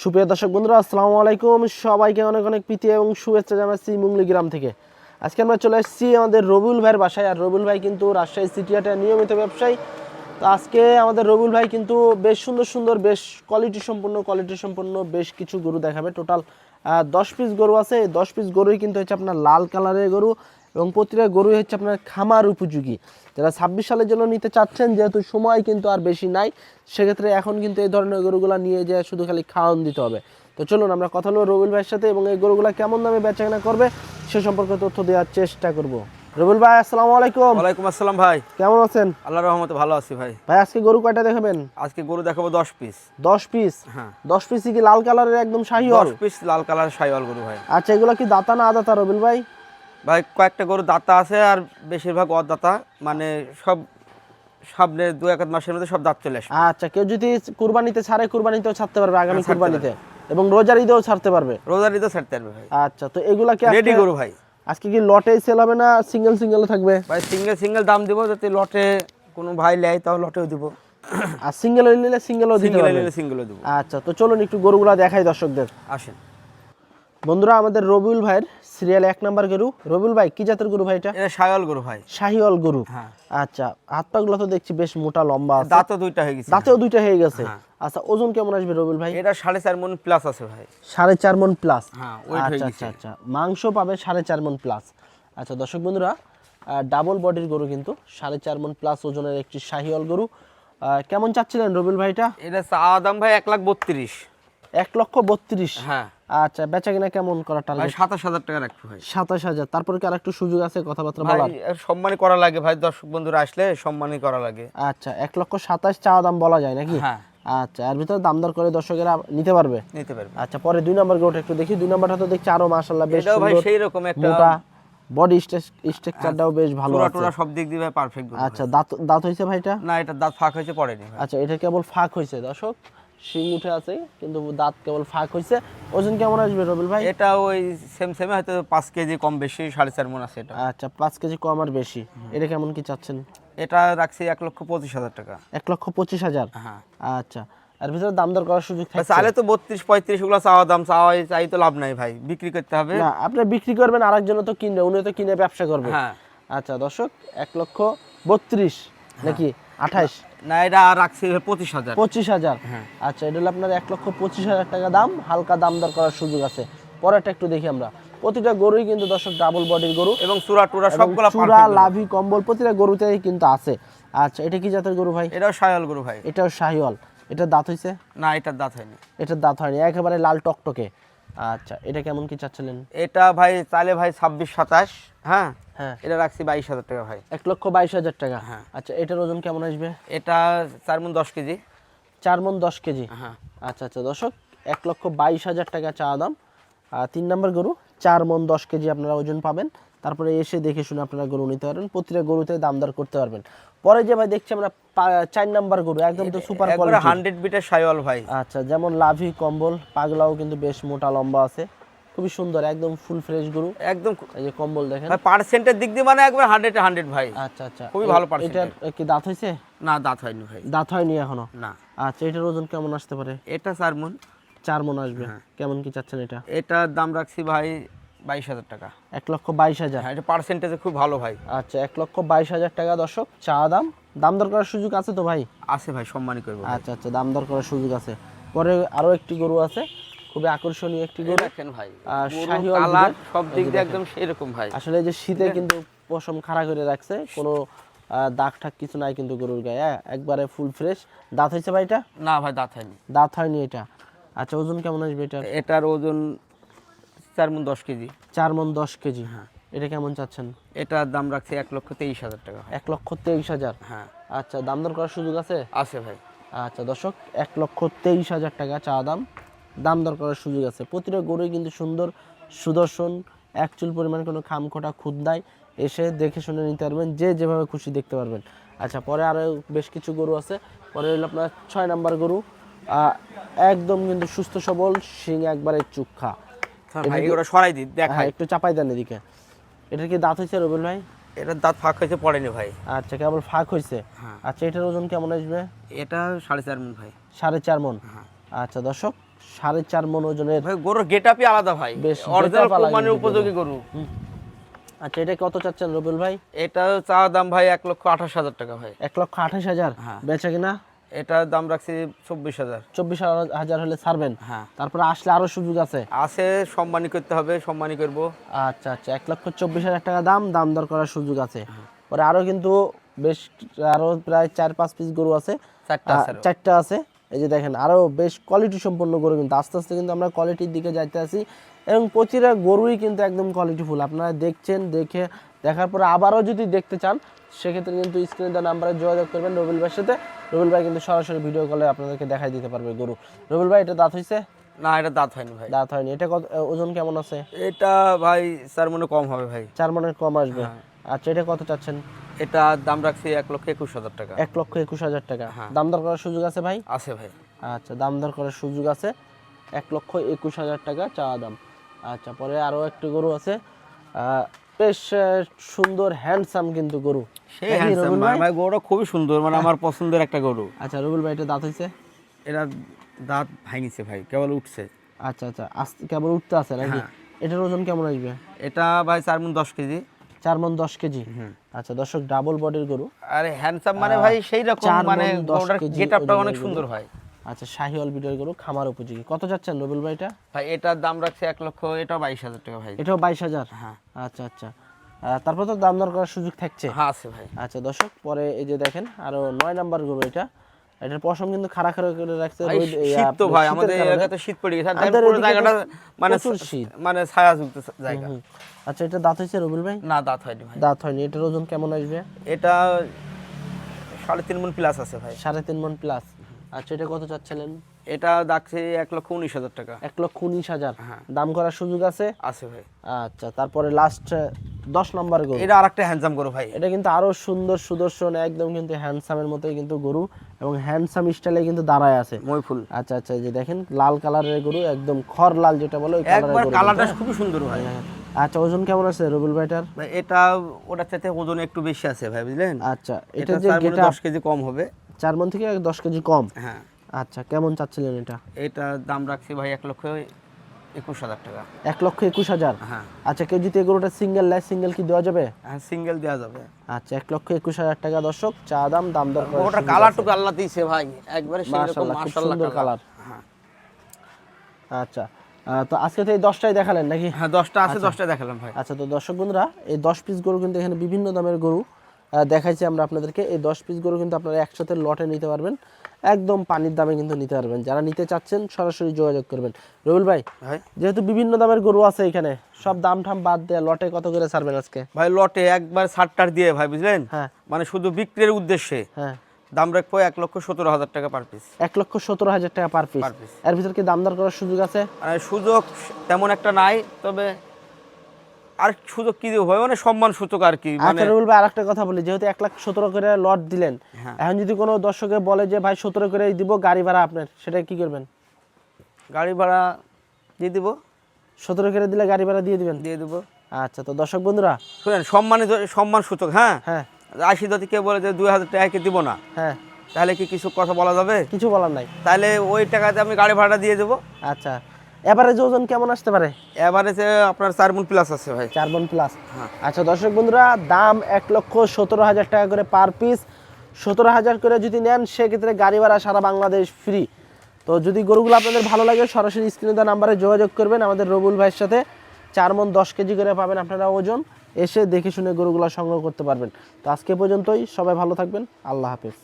সুপ্রিয় দর্শক বন্ধুরা, আসসালামু আলাইকুম। সবাইকে অনেক অনেক প্রীতি এবং শুভেচ্ছা জানাচ্ছি মুংলি গ্রাম থেকে। আজকে আমরা চলে এসেছি আমাদের রবিউল ভাইয়ের বাসায়। আর রবিউল ভাই কিন্তু রাজশাহী সিটি হাটের নিয়মিত ব্যবসায়ী। তো আজকে আমাদের রবিউল ভাই কিন্তু বেশ সুন্দর সুন্দর, বেশ কোয়ালিটি সম্পন্ন বেশ কিছু গরু দেখাবে। টোটাল 10 পিস গরু আছে। এই 10 পিস গরুই কিন্তু হচ্ছে আপনার লাল কালারের গরু এবং প্রতিটা গরুই হচ্ছে আপনার খামার উপযোগী। যারা 26 সালের জন্য নিতে চাচ্ছেন, যেহেতু সময় কিন্তু আর বেশি নাই, সেক্ষেত্রে এখন কিন্তু এই ধরনের গরুগুলো নিয়ে যায় শুধু খালি খাওয়ান দিতে হবে। তো চলুন আমরা কথা বলবো রবিউল ভাইয়ের সাথে এবং এই গরুগুলো কেমন দামে বেচাকেনা করবে সে সম্পর্কে তথ্য দেওয়ার চেষ্টা করব। রবিউল ভাই, আসসালামু আলাইকুম। ওয়ালাইকুম আসসালাম ভাই, কেমন আছেন? আল্লাহর রহমতে ভালো আছি ভাই। ভাই আজকে গরু কয়টা দেখাবেন? আজকে গরু দেখাবো 10 পিস। 10 পিস? হ্যাঁ। 10 পিসই কি লাল কালারের একদম শাহিওয়াল? 10 পিস লাল কালার শাহিওয়াল গরু ভাই। আচ্ছা, এগুলো কি দাতা না আদাতা রবিউল ভাই? ভাই কয়েকটা গরু দাতা আছে আর বেশিরভাগ অদাতা, মানে সব সামনে 2-1 মাসের মধ্যে সব দাঁত চলে আসবে। আচ্ছা, কেউ যদি কুরবানিতে ছাড়ে, কুরবানিতেও ছাড়তে পারবে আগামী ছাড়তে কুরবানিতে, এবং রোজার ঈদেও ছাড়তে পারবে। রোজার ঈদে ছাড়তে পারবে ভাই। আচ্ছা, তো এগুলা কি রেডি গরু ভাই। আজকে কি লটেই সেল হবে না সিঙ্গেল সিঙ্গেল থাকবে? ভাই সিঙ্গেল দাম দিব, যদি লটে কোনো ভাই নেয় তাহলে লটেও দিব, আর সিঙ্গেল নিলে সিঙ্গেলও দিতে পারবে। সিঙ্গেলও দিব। আচ্ছা, তো চলুন একটু গরুগুলা দেখাই দর্শকদের। আসেন বন্ধুরা, আমাদের রবিউল ভাইয়ের সিরিয়াল 1 নাম্বার গরু। রবিউল ভাই, কি জাতের গরু ভাই এটা? এটা শাহিওয়াল গরু ভাই। শাহিওয়াল গরু। হ্যাঁ। আচ্ছা, হাত পাগুলো তো দেখছি বেশ মোটা লম্বা আছে। দাঁতও দুইটা হয়ে গেছে। দাঁতেও দুইটা হয়ে গেছে। হ্যাঁ। আচ্ছা, ওজন কেমন আসবে রবিউল ভাই? এটা 4.5 মণ প্লাস আছে ভাই। 4.5 মণ প্লাস? হ্যাঁ, ওয়েট হয়ে আচ্ছা গেছে। আচ্ছা, মাংস পাবে 4.5 মণ প্লাস। আচ্ছা দর্শক বন্ধুরা, ডাবল বডির গরু কিন্তু 4.5 মণ প্লাস ওজনের একটি শাহিওয়াল গরু। কেমন চাচ্ছিলেন রবিউল ভাই এটা? এটা চাওয়া দাম ভাই 1,32,000। 1,32,000? হ্যাঁ। আচ্ছা, বেচা কিনা কেমন করা ভাই টার্গেট? 27,000 টাকা রাখবো ভাই। 27,000? তারপরে কি আরেকটু সুযোগ আছে কথাবার্তা ভাই বলার? সম্মানই করা লাগে ভাই, দর্শক বন্ধুরা আসলে সম্মানই করা লাগে। আচ্ছা, 1,27,000 চাওয়া দাম বলা যায় নাকি? হ্যাঁ। আচ্ছা, এর ভিতরে দাম দর করে দর্শকেরা নিতে পারবে? নিতে পারবে। আচ্ছা, পরে 2 নাম্বার গরুটা একটু দেখি। 2 নাম্বারটা তো দেখছি আরো মাশাআল্লাহ বেশ এটাও ভাই সুন্দর, সেই রকম একটা মোটা বডি স্ট্রাকচারটাও বেশ ভালো আছে। পুরোটা সব দিক দিয়ে ভাই পারফেক্ট গরু। আচ্ছা, দাঁত হইছে ভাইটা? না, এটা দাঁত ফাঁক হয়েছে পড়েনি ভাই। আচ্ছা, এটা কেবল ফাঁক হইছে দর্শক, শিং উঠে আছে কিন্তু দাঁত কেবল ফাঁক হইছে। ওজন কেমন আসবে রবিউল ভাই? এটা ওই সেম হয়তো 5 কেজি কম বেশি, 4.5 মণ আছে এটা। আচ্ছা, 5 কেজি কম আর বেশি। এটা কেমন কি চাচ্ছেন? এটা রাখছি 1,25,000 টাকা। 1,25,000? হ্যাঁ। আচ্ছা, এর ভিতরে দাম দর করার সুযোগ থাকছে? চাইলে তো 32-35 গুলো চাই তো লাভ নাই ভাই, বিক্রি করতে হবে। না, আপনি বিক্রি করবেন, আরেকজন তো কিনবে, উনি তো কিনে ব্যবসা করবে। হ্যাঁ। আচ্ছা দর্শক, 1,32,000 নাকি 28? না, এটা রাখছি 25,000। 25,000? হ্যাঁ। আচ্ছা, এটা হলো আপনার 1,25,000 টাকা দাম। হালকা দাম দর করার সুযোগ আছে। পরেরটা একটু দেখি আমরা। প্রতিটা গরুই কিন্তু দর্শক ডাবল বডির গরু এবং চূড়া সবগুলো চূড়া লাভি কম্বল প্রতিটা গরুতেই কিন্তু আছে। আচ্ছা, এটা কি জাতের গরু ভাই? এটাও শাহিওয়াল গরু ভাই। এটাও শাহিওয়াল। এটা দাঁত হইছে? না, এটার দাঁত হয়নি। এটার দাঁত হয়নি, একেবারে লাল টকটকে। আচ্ছা, এটা কেমন কি চাচ্ছিলেন? এটা ভাই চাইলে ভাই 26-27। হ্যাঁ। হ্যাঁ। এটা রাখছি 22,000 টাকা ভাই। 1,22,000 টাকা? হ্যাঁ। আচ্ছা, এটার ওজন কেমন আসবে? এটা 4 মণ 10 কেজি। 4 মণ 10 কেজি? হ্যাঁ। আচ্ছা আচ্ছা দর্শক, 1,22,000 টাকা চাওয়া দাম। 3 নম্বর গরু, 4 মণ 10 কেজি আপনারা ওজন পাবেন। তারপরে এসে দেখে শুনে আপনারা গরু নিতে পারবেন, প্রতিটা গরুতে দাম দর করতে পারবেন। পরে যে ভাই দেখছি আমরা 4 নাম্বার গরু, একদম তো সুপার কোয়ালিটি, 100 বিটের শাহিওয়াল ভাই। আচ্ছা, যেমন লাভি কম্বল, পাগলাও কিন্তু বেশ মোটা লম্বা আছে, খুবই সুন্দর, একদম ফুল ফ্রেশ গরু। একদম এই যে কম্বল দেখেন, ভাই পার্সেন্টের দিক দিয়ে মানে একবার 100 ভাই। আচ্ছা আচ্ছা, খুবই ভালো এটা পার্সেন্ট। কি দাঁত হয়েছে? না, দাঁত হয়নি ভাই। দাঁত হয়নি এখনো? না। আচ্ছা, এটার ওজন কেমন আসতে পারে? এটা 4 মণ। 4 মণ আসবে? কেমন কি চাচ্ছেন এটা? এটার দাম রাখছি ভাই 22,000 টাকা। 1,22,000? হ্যাঁ, এটা পার্সেন্টেজে খুব ভালো ভাই। আচ্ছা, 1,22,000 টাকা দর্শক চা দাম। দাম দর করার সুযোগ আছে তো ভাই? আছে ভাই, সম্মানই করবো। আচ্ছা আচ্ছা, দাম দর করার সুযোগ আছে। পরে আরো একটি গরু আছে, খুবই আকর্ষণীয় একটি গরু। দেখেন ভাই, শাহিওয়াল কালার দুধের। সব দিক দিয়ে একদম সেরকম ভাই। আসলে এই যে শীতে কিন্তু পশম খাড়া করে রাখছে, কোনো দাগ ঠাক কিছু নাই কিন্তু গরুর গায়ে, একবারে ফুল ফ্রেশ। দাঁত হয়েছে ভাই এটা? না ভাই, দাঁত হয়নি। দাঁত হয়নি এটা? আচ্ছা, ওজন কেমন আসবে এটা? এটার ওজন 4 মণ 10 কেজি। 4 মণ 10 কেজি? হ্যাঁ। এটা কেমন চাচ্ছেন? এটার দাম রাখছি 1,23,000 টাকা। 1,23,000? হ্যাঁ। আচ্ছা, দাম দর করার সুযোগ আছে? আছে ভাই। আচ্ছা দর্শক, 1,23,000 টাকা চা দাম। দাম দর করার সুযোগ আছে। প্রতিটা গরুই কিন্তু সুন্দর, সুদর্শন, এক চুল পরিমাণ কোনো খামখোটা খুদ নাই। এসে দেখে শুনে নিতে পারবেন, যে যেভাবে খুশি দেখতে পারবেন। আচ্ছা, পরে আরও বেশ কিছু গরু আছে। পরে হলো আপনার 6 নাম্বার গরু, একদম কিন্তু সুস্থ সবল, শিং একবারে চুক্ষা। ভাই ওরা সরাই দিই, দেখাই। হ্যাঁ, একটু চাপাই দেন এদিকে। এটার কি দাঁত হয়েছে রবিউল ভাই? এটার দাঁত ফাঁক হয়েছে পড়েনি ভাই। আচ্ছা, কেবল ফাঁক হয়েছে? হ্যাঁ। আচ্ছা, এটার ওজন কেমন আসবে? এটা 4.5 মণ ভাই। 4.5 মণ? আচ্ছা দর্শক 4.5 মণ ওজনের। ভাই গরুর গেটআপই আলাদা ভাই, বেশ অরিজিনাল getup আলাদা কোরবানির কিন্তু উপযোগী গরু। আচ্ছা এটা কত চাচ্ছেন রবিউল ভাই? এটা চাওয়া দাম ভাই 1,28,000 টাকা ভাই। 1,28,000। হ্যাঁ। বেচা কিনা? এটার দাম রাখছি 24,000। 24,000 হলে ছাড়বেন? হ্যাঁ। তারপরে আসলে আরো সুযোগ আছে? আছে, সম্মানী করতে হবে, সম্মানী করব। আচ্ছা আচ্ছা 1,24,000 টাকা দাম দর করার সুযোগ আছে। পরে আরো কিন্তু বেশ আরো প্রায় 4-5 পিস গরু আছে। 4টা আছে আরো। 4টা আছে। এই যে দেখেন আরো বেশ কোয়ালিটি সম্পন্ন গরু, কিন্তু আস্তে আস্তে কিন্তু আমরা কোয়ালিটির দিকে যাইতে আছি এবং প্রতিটা গরুই কিন্তু একদম কোয়ালিটিফুল। আপনারা দেখছেন, দেখার পরে আবারও যদি দেখতে চান সেক্ষেত্রে কিন্তু স্ক্রিনে দেওয়া নাম্বারে যোগাযোগ করবেন রবিউল ভাইয়ের সাথে। রবিউল ভাই কিন্তু সরাসরি ভিডিও কলে আপনাদেরকে দেখাই দিতে পারবে গরু। রবিউল ভাই এটা দাঁত হইছে? না, এটা দাঁত হয়নি ভাই। দাঁত হয়নি। এটা কত ওজন কেমন আছে? এটা ভাই 4 মণে কম হবে ভাই। 4 মণের কম আসবে। আচ্ছা এটা কত চাচ্ছেন? এটা দাম রাখছি 1,21,000 টাকা। 1,21,000 টাকা। দাম দর করার সুযোগ আছে ভাই? আছে ভাই। আচ্ছা দাম দর করার সুযোগ আছে। 1,21,000 টাকা চাওয়া দাম। আচ্ছা পরে আরো একটি গরু আছে, বেশ সুন্দর হ্যান্ডসাম কিন্তু গরু। সেই হ্যান্ডসাম ভাই, গরুটা খুবই সুন্দর, মানে আমার পছন্দের একটা গরু। আচ্ছা রবিউল ভাই এটা দাঁত হইছে? এটা দাঁত ভাঙিছে ভাই, কেবল উঠছে। আচ্ছা আচ্ছা আস্তে কেবল উঠতে আছে নাকি? এটার ওজন কেমন আসবে? এটা ভাই 4 মণ 10 কেজি। 4 মণ 10 কেজি। আচ্ছা দর্শক ডাবল বডির গরু। আরে হ্যান্ডসাম মানে ভাই সেই রকম, 4 মানে মণ 10 গরুটার কেজি গেটআপটা ওজনের অনেক গরু। সুন্দর হয়। আচ্ছা শাহিওয়াল বিটের গরু, খামার উপযোগী। কত যাচ্ছেন রবিউল ভাই এটা? ভাই এটার দাম রাখছে 1 লক্ষ, এটাও 22,000 টাকা ভাই। এটাও 22,000? হ্যাঁ। আচ্ছা আচ্ছা তারপর তো দাম দর করার সুযোগ থাকছে? হ্যাঁ আছে ভাই। আচ্ছা দর্শক পরে এই যে দেখেন আরো 9 নাম্বার গরু এটা। এটার পশম কিন্তু খাড়া খাড়া করে রাখছে। ভাই শীত তো ভাই, আমাদের এলাকাতে শীত পড়ে গেছে, আর আমাদের পুরো এদিকে জায়গাটা মানে প্রচুর শীত। মানে ছায়াযুক্ত জায়গা। আচ্ছা এটা দাঁত হয়েছে রবিউল ভাই? না, দাঁত হয়নি ভাই। দাঁত হয়নি। এটার ওজন কেমন আসবে? এটা 3.5 মণ প্লাস আছে ভাই। 3.5 মণ প্লাস। আচ্ছা এটা কত চাচ্ছিলেন? এটা ডাকছে 1,19,000 টাকা। 1,19,000। হ্যাঁ। দাম করার সুযোগ আছে? আছে ভাই। আচ্ছা তারপরে লাস্ট 10 নাম্বার গরু। এটা আরেকটা হ্যান্ডসাম গরু ভাই। এটা কিন্তু আরো সুন্দর সুদর্শন, একদম কিন্তু হ্যান্ডসামের মতোই কিন্তু গরু এবং হ্যান্ডসাম স্টাইলে কিন্তু দাঁড়ায় আছে। ময়ফুল। আচ্ছা আচ্ছা এই যে দেখেন লাল কালারের গরু, একদম খড় লাল যেটা বলে ওই কালারের একবার গরু। কালারটা খুবই সুন্দর ভাই। আচ্ছা ওজন কেমন আছে রবিউল ভাইটার? ভাই এটা ওটার চাইতে ওজন একটু বেশি আছে ভাই, বুঝলেন? আচ্ছা এটা এটা যে 4 মণ গেটা 10 কেজি কম হবে। 4 মণ থেকে 10 কেজি কম। হ্যাঁ। আচ্ছা কেমন চাচ্ছিলেন এটা? এটা দাম রাখছি ভাই 1,21,000 টাকা। 1,21,000। হ্যাঁ। আচ্ছা কেউ যদি এগুলোটা সিঙ্গেল নেয়, সিঙ্গেল কি দেওয়া যাবে? হ্যাঁ, সিঙ্গেল দেওয়া যাবে। আচ্ছা 1,21,000 টাকা দর্শক চা দাম দর করে। ওটা কালারটুকু আল্লাহ দিয়েছে ভাই, একবারে সেই রকম মাশাআল্লাহ, খুব মাশাআল্লাহ সুন্দর কালার। হ্যাঁ। আচ্ছা তো আজকে তো এই 10টাই দেখালেন নাকি? হ্যাঁ 10টা আছে, 10টা দেখালাম ভাই। আচ্ছা তো দর্শক বন্ধুরা এই 10 পিস গরু কিন্তু এখানে বিভিন্ন দামের গরু দেখাইছি আমরা আপনাদেরকে। এই 10 পিস গরু কিন্তু আপনারা একসাথে লটে নিতে পারবেন, একদম পানির দামে কিন্তু নিতে পারবেন। যারা নিতে চাচ্ছেন সরাসরি যোগাযোগ করবেন। রবিউল ভাই যেহেতু বিভিন্ন দামের গরু আছে এখানে, সব দাম ঠাম বাদ দিয়ে লটে কত করে ছাড়বেন আজকে? ভাই লটে একবার 60টার দিয়ে ভাই, বুঝলেন? হ্যাঁ। মানে শুধু বিক্রির উদ্দেশ্যে হ্যাঁ। দাম রাখবো 1,17,000 টাকা পার পিস। 1,17,000 টাকা পার পিস। এর ভিতর কি দাম দর করার সুযোগ আছে? আর সুযোগ তেমন একটা নাই, তবে আর সুযোগ কি দেবো ভাই, মানে সম্মান সূচক আর কি। মানে আচ্ছা রবিউল ভাই আরেকটা কথা বলি, যেহেতু 1,17,000 করে লট দিলেন, এখন যদি কোনো দর্শকে বলে যে ভাই 17 করে দিব, গাড়ি ভাড়া আপনার, সেটা কি করবেন? গাড়ি ভাড়া দিয়ে দিব। 17 করে দিলে গাড়ি ভাড়া দিয়ে দিবেন? দিয়ে দেবো। আচ্ছা তো দর্শক বন্ধুরা শুনেন, সম্মান সূচক। হ্যাঁ হ্যাঁ 80 যদি কেউ বলে যে 2,000 টাকা দিব না, হ্যাঁ তাহলে কি কিছু কথা বলা যাবে? কিছু বলার নাই। তাহলে ওই টাকাতে আমি গাড়ি ভাড়া দিয়ে দেবো। আচ্ছা এভারেজ ওজন কেমন আসতে পারে? এভারেজে আপনার 4 মণ প্লাস আছে ভাই। 4 মণ প্লাস। হ্যাঁ। আচ্ছা দর্শক বন্ধুরা দাম 1,17,000 টাকা করে পার পিস। 17,000 করে যদি নেন সেক্ষেত্রে গাড়ি ভাড়া সারা বাংলাদেশ ফ্রি। তো যদি গরুগুলো আপনাদের ভালো লাগে সরাসরি স্ক্রিনে দেওয়া নাম্বারে যোগাযোগ করবেন আমাদের রবিউল ভাইয়ের সাথে। 4 মণ 10 কেজি করে পাবেন আপনারা ওজন, এসে দেখে শুনে গরুগুলো সংগ্রহ করতে পারবেন। তো আজকে পর্যন্তই, সবাই ভালো থাকবেন, আল্লাহ হাফেজ।